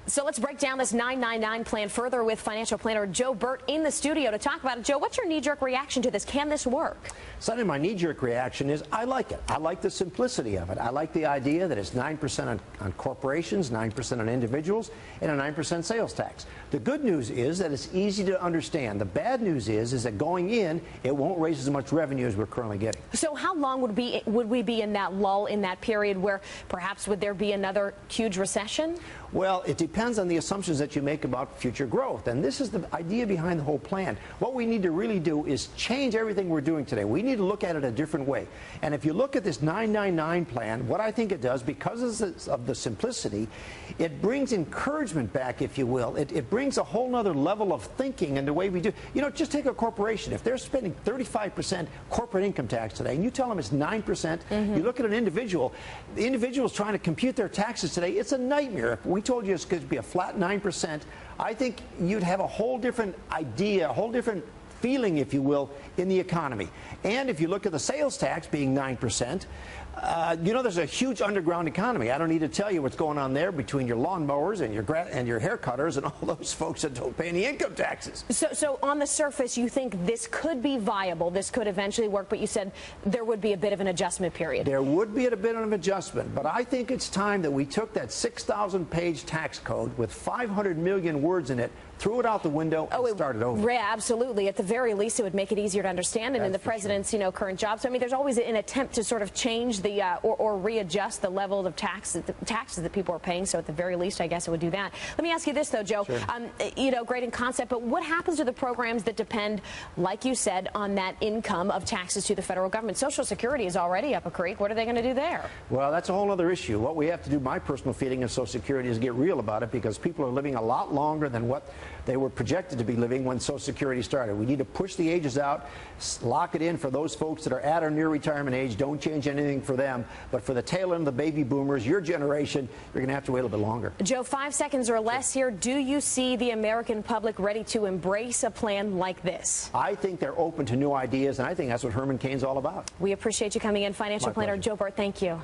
So let's break down this 999 plan further with financial planner Joe Bert in the studio to talk about it. Joe, what's your knee-jerk reaction to this? Can this work? Sonny, my knee-jerk reaction is I like it. I like the simplicity of it. I like the idea that it's 9% on corporations, 9% on individuals, and a 9% sales tax. The good news is that it's easy to understand. The bad news is that going in, it won't raise as much revenue as we're currently getting. So how long would we be in that lull, in that period where perhaps would there be another huge recession? Well, it depends on the assumptions that you make about future growth. And this is the idea behind the whole plan. What we need to really do is change everything we're doing today. We need to look at it a different way. And if you look at this 999 plan, what I think it does, because of the simplicity, it brings encouragement back, if you will. It brings a whole other level of thinking and the way we do. You know, just take a corporation. If they're spending 35% corporate income tax today, and you tell them it's 9%, you look at an individual, the individual's trying to compute their taxes today, it's a nightmare. If we told you it's going to be a flat 9%, I think you'd have a whole different idea, a whole different feeling, if you will, in the economy. And if you look at the sales tax being 9%, you know, there's a huge underground economy. I don't need to tell you what's going on there between your lawnmowers and your hair cutters and all those folks that don't pay any income taxes. So on the surface, you think this could be viable, this could eventually work, but you said there would be a bit of an adjustment period. There would be a bit of an adjustment, but I think it's time that we took that 6,000-page tax code with 500 million words in it, threw it out the window, and started over. Yeah, absolutely. At the very least, it would make it easier to understand. And in the president's, current job. So I mean, there's always an attempt to sort of change the or readjust the level of taxes that people are paying. So at the very least, I guess it would do that. Let me ask you this, though, Joe. Sure. Great in concept, but what happens to the programs that depend, like you said, on that income of taxes to the federal government? Social Security is already up a creek. What are they going to do there? Well, that's a whole other issue. What we have to do, my personal feeling of Social Security, is get real about it, because people are living a lot longer than what they were projected to be living when Social Security started. We need to push the ages out, lock it in for those folks that are at or near retirement age. Don't change anything for them. But for the tail end of the baby boomers, your generation, you're going to have to wait a little bit longer. Joe, 5 seconds or less here. Do you see the American public ready to embrace a plan like this? I think they're open to new ideas, and I think that's what Herman Cain's all about. We appreciate you coming in. Financial planner pleasure. Joe Bert, thank you.